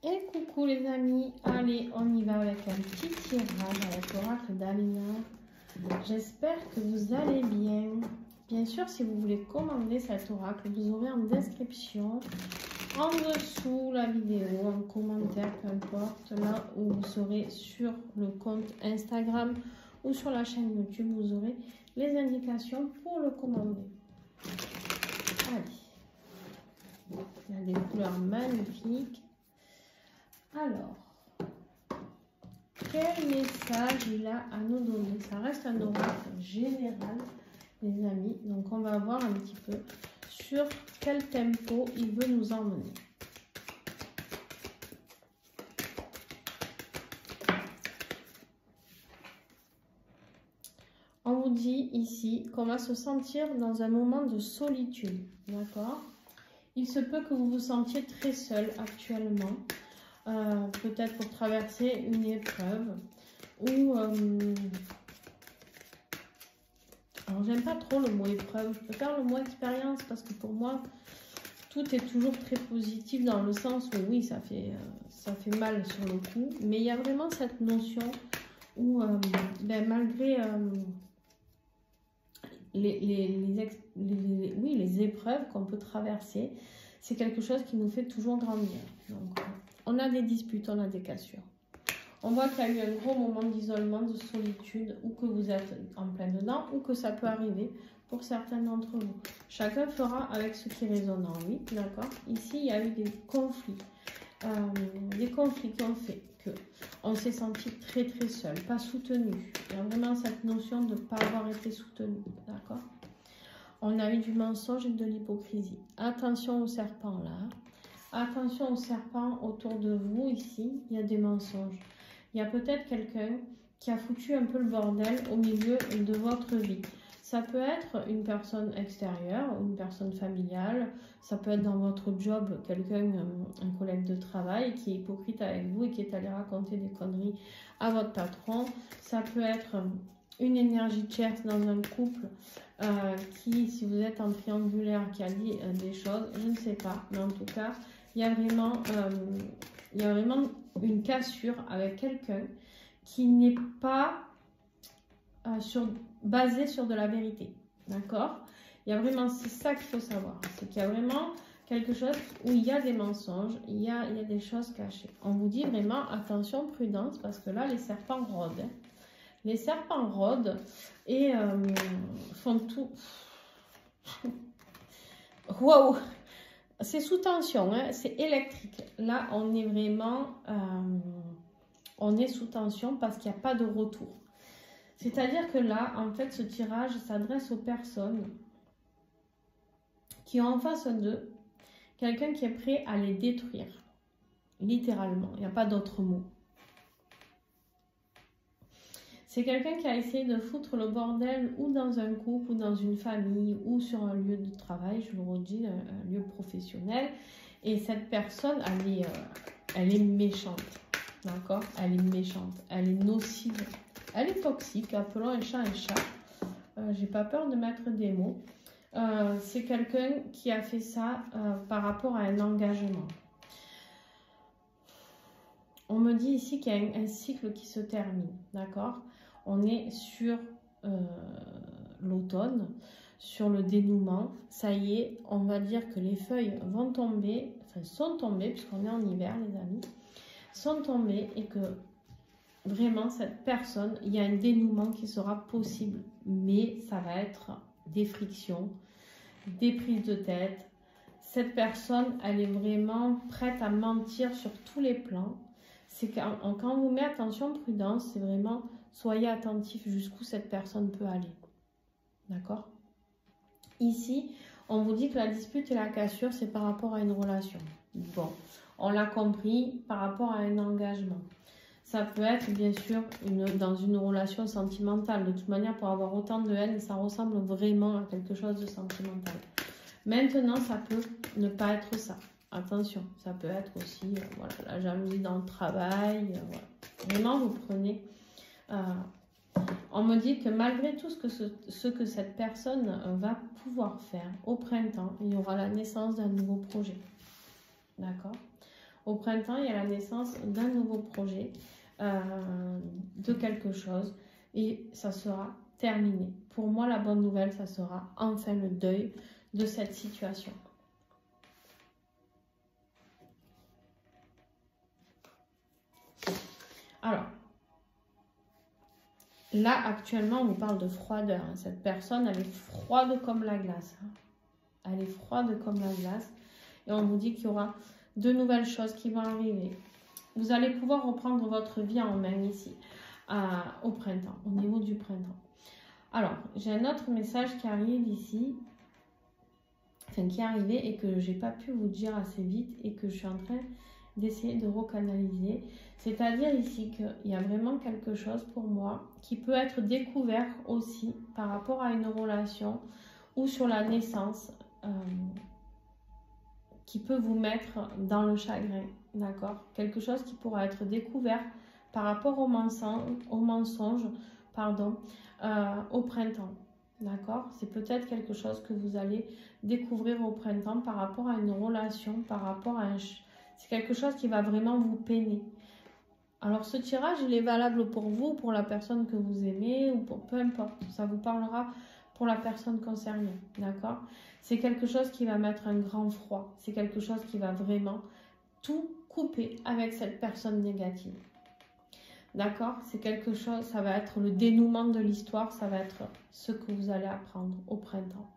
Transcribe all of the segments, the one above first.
Et coucou les amis, allez on y va avec un petit tirage avec l'oracle d'Alina. J'espère que vous allez bien. Bien sûr, si vous voulez commander cet oracle, vous aurez en description, en dessous la vidéo, en commentaire, peu importe, là où vous serez sur le compte Instagram ou sur la chaîne YouTube, vous aurez les indications pour le commander. Allez, il y a des couleurs magnifiques. Alors, quel message il a à nous donner? Ça reste un oracle général, les amis. Donc, on va voir un petit peu sur quel tempo il veut nous emmener. On vous dit ici qu'on va se sentir dans un moment de solitude, d'accord? Il se peut que vous vous sentiez très seul actuellement. Peut-être pour traverser une épreuve ou alors j'aime pas trop le mot épreuve, je préfère le mot expérience parce que pour moi tout est toujours très positif dans le sens où oui ça fait mal sur le coup, mais il y a vraiment cette notion où malgré les épreuves qu'on peut traverser, c'est quelque chose qui nous fait toujours grandir. Donc, on a des disputes, on a des cassures. On voit qu'il y a eu un gros moment d'isolement, de solitude, ou que vous êtes en plein dedans, ou que ça peut arriver pour certains d'entre vous. Chacun fera avec ce qui résonne en lui, d'accord? Ici, il y a eu des conflits qui ont fait que on s'est senti très très seul, pas soutenu. Il y a vraiment cette notion de ne pas avoir été soutenu, d'accord? On a eu du mensonge et de l'hypocrisie. Attention au serpent là. Attention au serpent autour de vous ici. Il y a des mensonges. Il y a peut-être quelqu'un qui a foutu un peu le bordel au milieu de votre vie. Ça peut être une personne extérieure, une personne familiale. Ça peut être dans votre job, quelqu'un, un collègue de travail qui est hypocrite avec vous et qui est allé raconter des conneries à votre patron. Ça peut être une énergie tierce dans un couple qui, si vous êtes en triangulaire, qui a dit des choses, je ne sais pas, mais en tout cas, il y a vraiment une cassure avec quelqu'un qui n'est pas basé sur de la vérité, d'accord? Il y a vraiment, c'est ça qu'il faut savoir, c'est qu'il y a vraiment quelque chose où il y a des mensonges, il y a des choses cachées. On vous dit vraiment, attention, prudence, parce que là, les serpents rôdent, hein. Les serpents rôdent et font tout. Waouh! C'est sous tension, hein? C'est électrique. Là, on est vraiment on est sous tension parce qu'il n'y a pas de retour. C'est-à-dire que là, en fait, ce tirage s'adresse aux personnes qui ont en face d'eux quelqu'un qui est prêt à les détruire. Littéralement, il n'y a pas d'autre mot. C'est quelqu'un qui a essayé de foutre le bordel ou dans un couple, ou dans une famille, ou sur un lieu de travail, je le redis, un lieu professionnel. Et cette personne, elle est méchante, d'accord? Elle est méchante, elle est nocive, elle est toxique, appelons un chat un chat. J'ai pas peur de mettre des mots. C'est quelqu'un qui a fait ça par rapport à un engagement. On me dit ici qu'il y a un cycle qui se termine, d'accord? On est sur l'automne, sur le dénouement. Ça y est, on va dire que les feuilles vont tomber, enfin sont tombées, puisqu'on est en hiver, les amis, sont tombées et que vraiment, cette personne, il y a un dénouement qui sera possible. Mais ça va être des frictions, des prises de tête. Cette personne, elle est vraiment prête à mentir sur tous les plans. C'est quand on vous met attention, prudence, c'est vraiment soyez attentif jusqu'où cette personne peut aller. D'accord? Ici, on vous dit que la dispute et la cassure, c'est par rapport à une relation. Bon, on l'a compris, par rapport à un engagement. Ça peut être, bien sûr, dans une relation sentimentale. De toute manière, pour avoir autant de haine, ça ressemble vraiment à quelque chose de sentimental. Maintenant, ça peut ne pas être ça. Attention, ça peut être aussi voilà, la jalousie dans le travail. Voilà. Vraiment, vous prenez... on me dit que malgré tout ce que cette personne va pouvoir faire au printemps, il y aura la naissance d'un nouveau projet. D'accord? Au printemps, il y a la naissance d'un nouveau projet, de quelque chose, et ça sera terminé. Pour moi, la bonne nouvelle, ça sera enfin le deuil de cette situation. Alors, là, actuellement, on vous parle de froideur. Cette personne, elle est froide comme la glace. Elle est froide comme la glace. Et on vous dit qu'il y aura de nouvelles choses qui vont arriver. Vous allez pouvoir reprendre votre vie en main ici, au printemps, au niveau du printemps. Alors, j'ai un autre message qui arrive ici, enfin qui est arrivé et que je n'ai pas pu vous dire assez vite et que je suis en train d'essayer de recanaliser. C'est-à-dire ici qu'il y a vraiment quelque chose pour moi qui peut être découvert aussi par rapport à une relation ou sur la naissance qui peut vous mettre dans le chagrin, d'accord? Quelque chose qui pourra être découvert par rapport au mensonge, pardon, au printemps, d'accord? C'est peut-être quelque chose que vous allez découvrir au printemps par rapport à une relation, par rapport à un... C'est quelque chose qui va vraiment vous peiner. Alors ce tirage, il est valable pour vous, pour la personne que vous aimez, ou pour peu importe. Ça vous parlera pour la personne concernée, d'accord? C'est quelque chose qui va mettre un grand froid. C'est quelque chose qui va vraiment tout couper avec cette personne négative. D'accord? C'est quelque chose, ça va être le dénouement de l'histoire, ça va être ce que vous allez apprendre au printemps.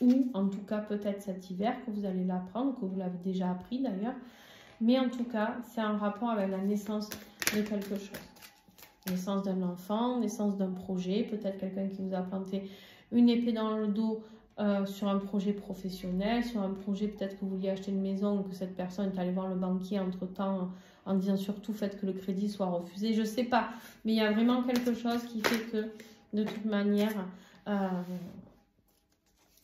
Ou en tout cas peut-être cet hiver que vous allez l'apprendre, que vous l'avez déjà appris d'ailleurs. Mais en tout cas, c'est en rapport avec la naissance de quelque chose. Naissance d'un enfant, naissance d'un projet, peut-être quelqu'un qui vous a planté une épée dans le dos sur un projet professionnel, sur un projet peut-être que vous vouliez acheter une maison, que cette personne est allée voir le banquier entre-temps en disant surtout faites que le crédit soit refusé. Je ne sais pas, mais il y a vraiment quelque chose qui fait que de toute manière,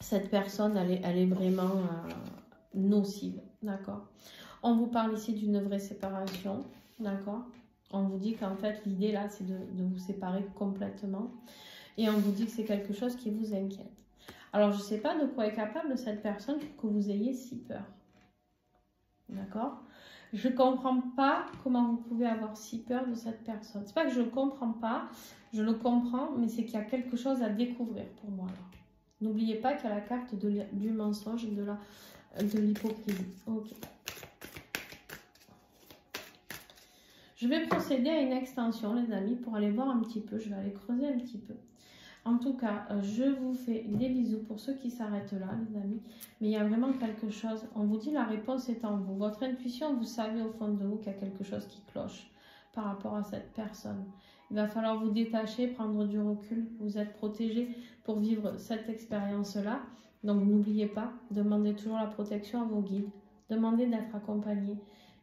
cette personne, elle est vraiment nocive, d'accord? On vous parle ici d'une vraie séparation, d'accord? On vous dit qu'en fait, l'idée là, c'est de vous séparer complètement. Et on vous dit que c'est quelque chose qui vous inquiète. Alors, je ne sais pas de quoi est capable cette personne pour que vous ayez si peur. D'accord? Je ne comprends pas comment vous pouvez avoir si peur de cette personne. C'est pas que je ne le comprends pas, je le comprends, mais c'est qu'il y a quelque chose à découvrir pour moi là. N'oubliez pas qu'il y a la carte du mensonge et de l'hypocrisie. Ok. Je vais procéder à une extension, les amis, pour aller voir un petit peu. Je vais aller creuser un petit peu. En tout cas, je vous fais des bisous pour ceux qui s'arrêtent là, les amis. Mais il y a vraiment quelque chose. On vous dit la réponse est en vous. Votre intuition, vous savez au fond de vous qu'il y a quelque chose qui cloche par rapport à cette personne. Il va falloir vous détacher, prendre du recul. Vous êtes protégé pour vivre cette expérience-là. Donc n'oubliez pas, demandez toujours la protection à vos guides. Demandez d'être accompagné.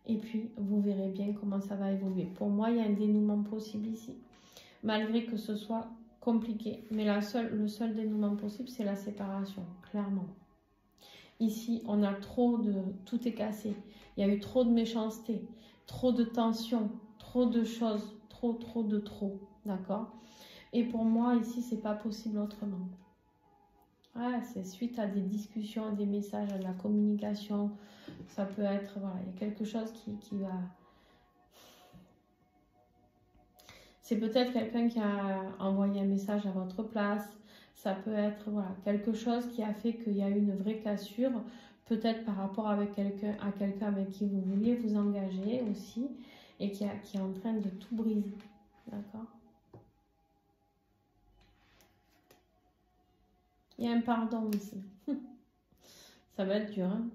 Et puis, vous verrez bien comment ça va évoluer. Pour moi, il y a un dénouement possible ici. Malgré que ce soit compliqué. Mais le seul dénouement possible, c'est la séparation, clairement. Ici, on a trop de... Tout est cassé. Il y a eu trop de méchanceté, trop de tension, trop de choses, trop. D'accord? Et pour moi, ici, c'est pas possible autrement. Ouais, c'est suite à des discussions, à des messages, à de la communication. Ça peut être, voilà, il y a quelque chose qui va... C'est peut-être quelqu'un qui a envoyé un message à votre place. Ça peut être, voilà, quelque chose qui a fait qu'il y a eu une vraie cassure. Peut-être par rapport avec quelqu'un avec qui vous vouliez vous engager aussi. Et qui est en train de tout briser. D'accord? Il y a un pardon ici. Ça va être dur, hein?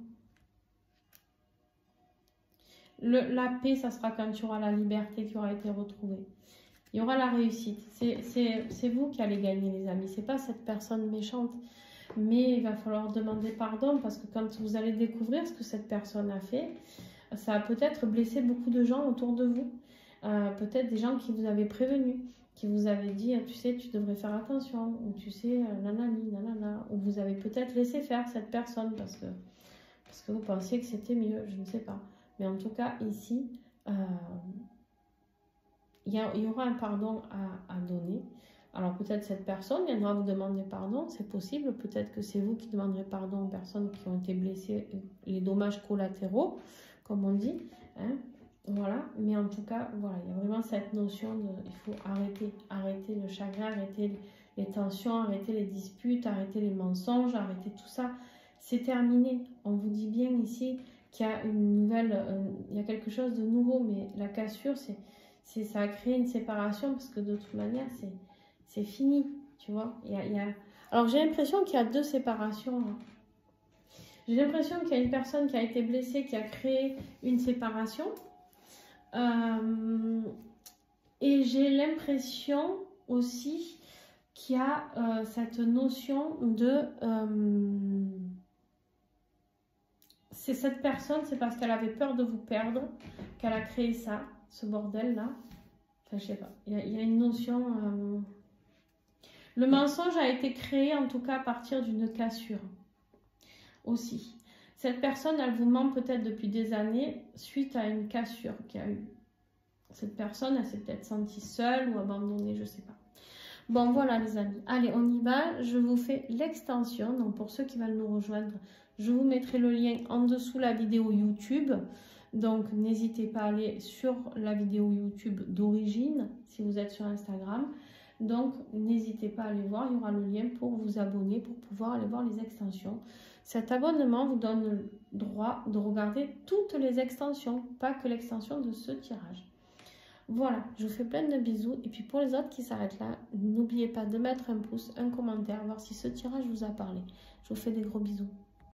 La paix, ça sera quand il y aura la liberté qui aura été retrouvée. Il y aura la réussite. C'est vous qui allez gagner, les amis. C'est pas cette personne méchante. Mais il va falloir demander pardon parce que quand vous allez découvrir ce que cette personne a fait, ça a peut-être blessé beaucoup de gens autour de vous. Peut-être des gens qui vous avaient prévenu, qui vous avaient dit, tu sais, tu devrais faire attention, ou tu sais, nanani, nanana, ou vous avez peut-être laissé faire cette personne parce que vous pensiez que c'était mieux, je ne sais pas. Mais en tout cas, ici, il y aura un pardon à donner. Alors peut-être cette personne viendra vous demander pardon, c'est possible. Peut-être que c'est vous qui demanderez pardon aux personnes qui ont été blessées, les dommages collatéraux, comme on dit. Hein. Voilà, mais en tout cas, voilà, il y a vraiment cette notion de, il faut arrêter le chagrin, arrêter les tensions, arrêter les disputes, arrêter les mensonges, arrêter tout ça. C'est terminé. On vous dit bien ici qu'il y a une nouvelle, il y a quelque chose de nouveau, mais la cassure, ça a créé une séparation parce que de toute manière, c'est fini, tu vois. Alors j'ai l'impression qu'il y a deux séparations. Là. J'ai l'impression qu'il y a une personne qui a été blessée, qui a créé une séparation. Et j'ai l'impression aussi qu'il y a cette notion de... c'est cette personne, c'est parce qu'elle avait peur de vous perdre qu'elle a créé ça, ce bordel-là. Enfin, je sais pas. Il y a une notion... Le mensonge a été créé, en tout cas, à partir d'une cassure. Aussi. Cette personne, elle vous ment peut-être depuis des années suite à une cassure qu'il y a eu. Cette personne, elle s'est peut-être sentie seule ou abandonnée, je sais pas. Bon, voilà les amis. Allez, on y va. Je vous fais l'extension. Donc, pour ceux qui veulent nous rejoindre, je vous mettrai le lien en dessous la vidéo YouTube. Donc, n'hésitez pas à aller sur la vidéo YouTube d'origine si vous êtes sur Instagram. Donc, n'hésitez pas à aller voir. Il y aura le lien pour vous abonner, pour pouvoir aller voir les extensions. Cet abonnement vous donne le droit de regarder toutes les extensions, pas que l'extension de ce tirage. Voilà, je vous fais plein de bisous. Et puis pour les autres qui s'arrêtent là, n'oubliez pas de mettre un pouce, un commentaire, voir si ce tirage vous a parlé. Je vous fais des gros bisous.